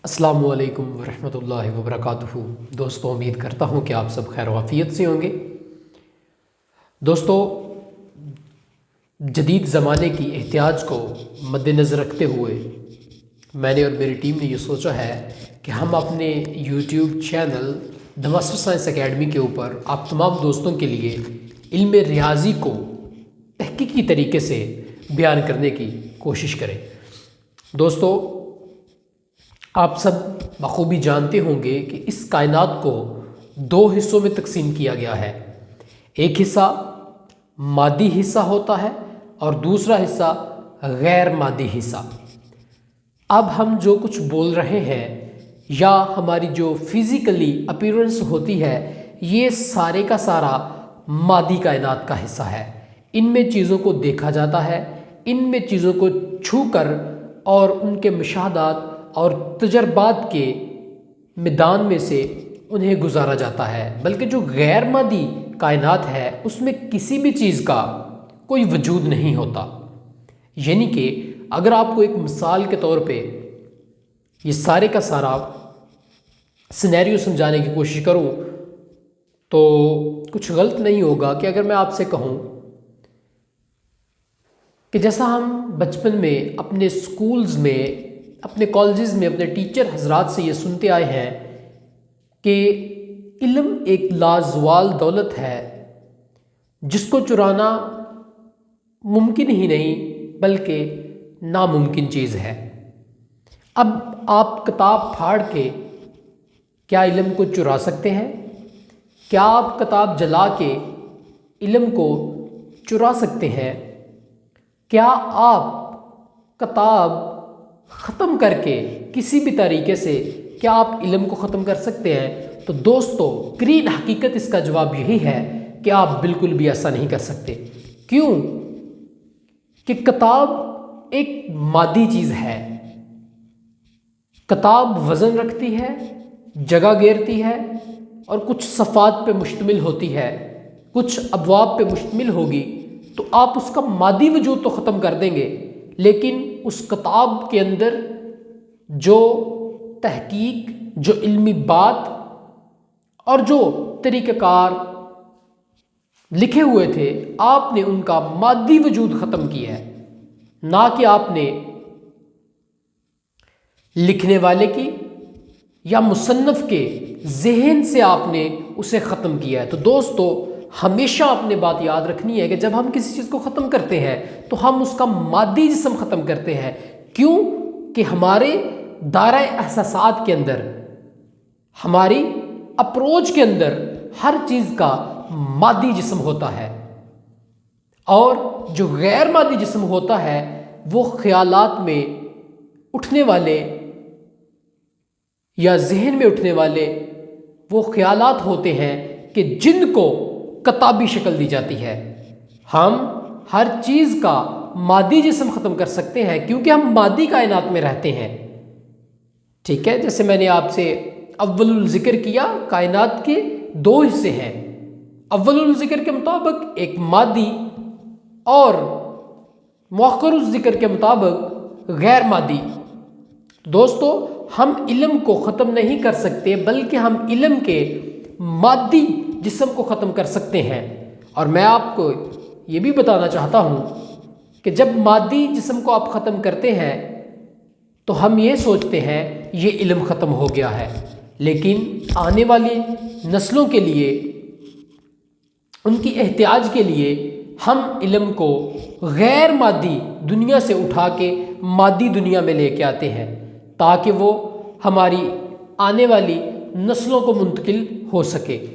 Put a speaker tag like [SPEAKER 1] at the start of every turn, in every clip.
[SPEAKER 1] السلام علیکم ورحمۃ اللہ وبرکاتہ۔ دوستوں، امید کرتا ہوں کہ آپ سب خیر و عافیت سے ہوں گے۔ دوستوں، جدید زمانے کی احتیاج کو مد نظر رکھتے ہوئے میں نے اور میری ٹیم نے یہ سوچا ہے کہ ہم اپنے یوٹیوب چینل دی ماسٹر سائنس اکیڈمی کے اوپر آپ تمام دوستوں کے لیے علم ریاضی کو تحقیقی طریقے سے بیان کرنے کی کوشش کریں۔ دوستوں، آپ سب بخوبی جانتے ہوں گے کہ اس کائنات کو دو حصوں میں تقسیم کیا گیا ہے۔ ایک حصہ مادی حصہ ہوتا ہے اور دوسرا حصہ غیر مادی حصہ۔ اب ہم جو کچھ بول رہے ہیں یا ہماری جو فزیکلی اپیرنس ہوتی ہے، یہ سارے کا سارا مادی کائنات کا حصہ ہے۔ ان میں چیزوں کو دیکھا جاتا ہے، ان میں چیزوں کو چھو کر اور ان کے مشاہدات اور تجربات کے میدان میں سے انہیں گزارا جاتا ہے۔ بلکہ جو غیر مادی کائنات ہے اس میں کسی بھی چیز کا کوئی وجود نہیں ہوتا۔ یعنی کہ اگر آپ کو ایک مثال کے طور پہ یہ سارے کا سارا سینیریو سمجھانے کی کوشش کروں تو کچھ غلط نہیں ہوگا کہ اگر میں آپ سے کہوں کہ جیسا ہم بچپن میں اپنے سکولز میں، اپنے کالجز میں اپنے ٹیچر حضرات سے یہ سنتے آئے ہیں کہ علم ایک لازوال دولت ہے جس کو چرانا ممکن ہی نہیں بلکہ ناممکن چیز ہے۔ اب آپ کتاب پھاڑ کے کیا علم کو چرا سکتے ہیں؟ کیا آپ کتاب جلا کے علم کو چرا سکتے ہیں؟ کیا آپ کتاب ختم کر کے کسی بھی طریقے سے کیا آپ علم کو ختم کر سکتے ہیں؟ تو دوستو، گرین حقیقت اس کا جواب یہی ہے کہ آپ بالکل بھی ایسا نہیں کر سکتے۔ کیوں؟ کہ کتاب ایک مادی چیز ہے۔ کتاب وزن رکھتی ہے، جگہ گھیرتی ہے اور کچھ صفحات پہ مشتمل ہوتی ہے، کچھ ابواب پہ مشتمل ہوگی، تو آپ اس کا مادی وجود تو ختم کر دیں گے، لیکن اس کتاب کے اندر جو تحقیق، جو علمی بات اور جو طریقہ کار لکھے ہوئے تھے، آپ نے ان کا مادی وجود ختم کیا ہے، نہ کہ آپ نے لکھنے والے کی یا مصنف کے ذہن سے آپ نے اسے ختم کیا ہے۔ تو دوستو، ہمیشہ اپنے بات یاد رکھنی ہے کہ جب ہم کسی چیز کو ختم کرتے ہیں تو ہم اس کا مادی جسم ختم کرتے ہیں۔ کیوں؟ کہ ہمارے دائرہ احساسات کے اندر، ہماری اپروچ کے اندر ہر چیز کا مادی جسم ہوتا ہے، اور جو غیر مادی جسم ہوتا ہے وہ خیالات میں اٹھنے والے یا ذہن میں اٹھنے والے وہ خیالات ہوتے ہیں کہ جن کو کتابی شکل دی جاتی ہے۔ ہم ہر چیز کا مادی جسم ختم کر سکتے ہیں کیونکہ ہم مادی کائنات میں رہتے ہیں۔ ٹھیک ہے، جیسے میں نے آپ سے اول الذکر کیا، کائنات کے دو حصے ہیں۔ اول الذکر کے مطابق ایک مادی اور مؤخر الذکر کے مطابق غیر مادی۔ دوستو، ہم علم کو ختم نہیں کر سکتے بلکہ ہم علم کے مادی جسم کو ختم کر سکتے ہیں۔ اور میں آپ کو یہ بھی بتانا چاہتا ہوں کہ جب مادی جسم کو آپ ختم کرتے ہیں تو ہم یہ سوچتے ہیں یہ علم ختم ہو گیا ہے، لیکن آنے والی نسلوں کے لیے، ان کی احتیاج کے لیے ہم علم کو غیر مادی دنیا سے اٹھا کے مادی دنیا میں لے کے آتے ہیں تاکہ وہ ہماری آنے والی نسلوں کو منتقل ہو سکے۔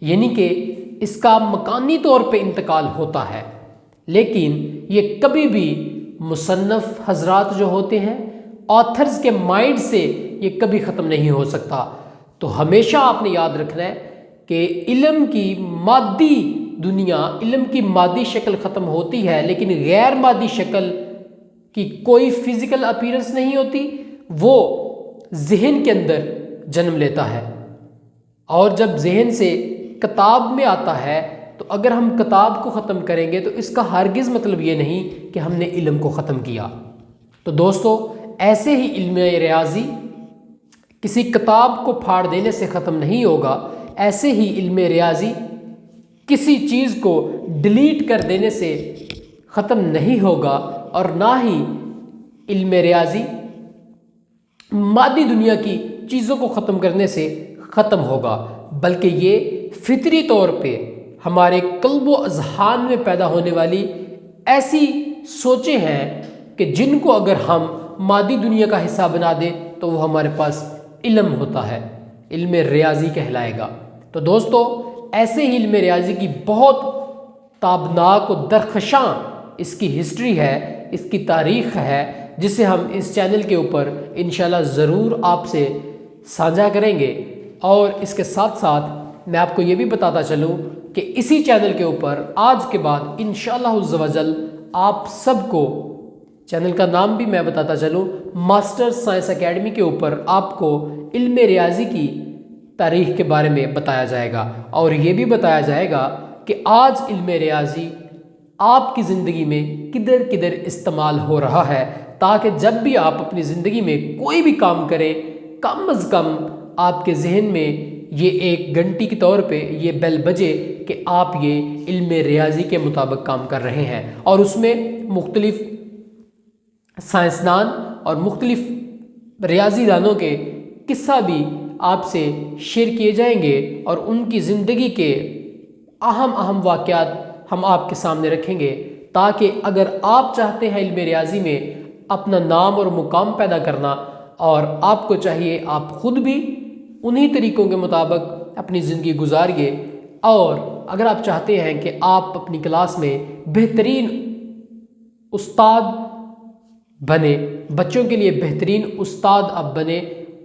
[SPEAKER 1] یعنی کہ اس کا مکانی طور پہ انتقال ہوتا ہے، لیکن یہ کبھی بھی مصنف حضرات جو ہوتے ہیں، آتھرز کے مائنڈ سے یہ کبھی ختم نہیں ہو سکتا۔ تو ہمیشہ آپ نے یاد رکھنا ہے کہ علم کی مادی دنیا، علم کی مادی شکل ختم ہوتی ہے، لیکن غیر مادی شکل کی کوئی فزیکل اپیرنس نہیں ہوتی، وہ ذہن کے اندر جنم لیتا ہے۔ اور جب ذہن سے کتاب میں آتا ہے تو اگر ہم کتاب کو ختم کریں گے تو اس کا ہرگز مطلب یہ نہیں کہ ہم نے علم کو ختم کیا۔ تو دوستو، ایسے ہی علم ریاضی کسی کتاب کو پھاڑ دینے سے ختم نہیں ہوگا، ایسے ہی علم ریاضی کسی چیز کو ڈیلیٹ کر دینے سے ختم نہیں ہوگا، اور نہ ہی علم ریاضی مادی دنیا کی چیزوں کو ختم کرنے سے ختم ہوگا، بلکہ یہ فطری طور پہ ہمارے قلب و اذہان میں پیدا ہونے والی ایسی سوچیں ہیں کہ جن کو اگر ہم مادی دنیا کا حصہ بنا دیں تو وہ ہمارے پاس علم ہوتا ہے، علم ریاضی کہلائے گا۔ تو دوستو، ایسے ہی علم ریاضی کی بہت تابناک و درخشاں اس کی ہسٹری ہے، اس کی تاریخ ہے، جسے ہم اس چینل کے اوپر انشاءاللہ ضرور آپ سے ساجھا کریں گے۔ اور اس کے ساتھ ساتھ میں آپ کو یہ بھی بتاتا چلوں کہ اسی چینل کے اوپر آج کے بعد انشاءاللہ عز و جل آپ سب کو، چینل کا نام بھی میں بتاتا چلوں، ماسٹر سائنس اکیڈمی کے اوپر آپ کو علم ریاضی کی تاریخ کے بارے میں بتایا جائے گا، اور یہ بھی بتایا جائے گا کہ آج علم ریاضی آپ کی زندگی میں کدھر کدھر استعمال ہو رہا ہے، تاکہ جب بھی آپ اپنی زندگی میں کوئی بھی کام کریں، کم از کم آپ کے ذہن میں یہ ایک گھنٹی کے طور پہ یہ بیل بجے کہ آپ یہ علم ریاضی کے مطابق کام کر رہے ہیں، اور اس میں مختلف سائنسدان اور مختلف ریاضی دانوں کے قصہ بھی آپ سے شیئر کیے جائیں گے، اور ان کی زندگی کے اہم واقعات ہم آپ کے سامنے رکھیں گے، تاکہ اگر آپ چاہتے ہیں علم ریاضی میں اپنا نام اور مقام پیدا کرنا، اور آپ کو چاہیے آپ خود بھی انہی طریقوں کے مطابق اپنی زندگی گزاریے، اور اگر آپ چاہتے ہیں کہ آپ اپنی کلاس میں بہترین استاد بنے، بچوں کے لیے بہترین استاد آپ بنے،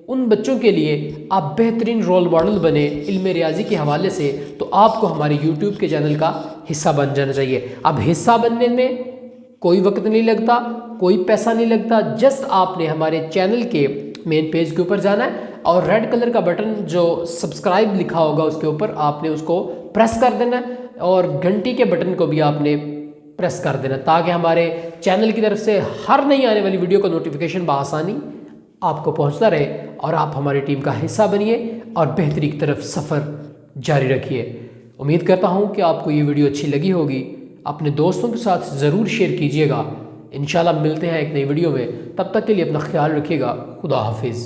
[SPEAKER 1] ان بچوں کے لیے آپ بہترین رول ماڈل بنے علم ریاضی کے حوالے سے، تو آپ کو ہمارے یوٹیوب کے چینل کا حصہ بن جانا چاہیے۔ اب حصہ بننے میں کوئی وقت نہیں لگتا، کوئی پیسہ نہیں لگتا، جسٹ آپ نے ہمارے چینل کے مین پیج کے اوپر جانا ہے، اور ریڈ کلر کا بٹن جو سبسکرائب لکھا ہوگا اس کے اوپر آپ نے اس کو پریس کر دینا ہے، اور گھنٹی کے بٹن کو بھی آپ نے پریس کر دینا، تاکہ ہمارے چینل کی طرف سے ہر نئی آنے والی ویڈیو کا نوٹیفیکیشن بآسانی آپ کو پہنچتا رہے، اور آپ ہماری ٹیم کا حصہ بنیے اور بہتری کی طرف سفر جاری رکھیے۔ امید کرتا ہوں کہ آپ کو یہ ویڈیو اچھی لگی ہوگی، اپنے دوستوں کے ساتھ ضرور شیئر کیجیے گا۔ انشاءاللہ ملتے ہیں ایک نئی ویڈیو میں، تب تک کے لیے اپنا خیال رکھیے گا۔ خدا حافظ۔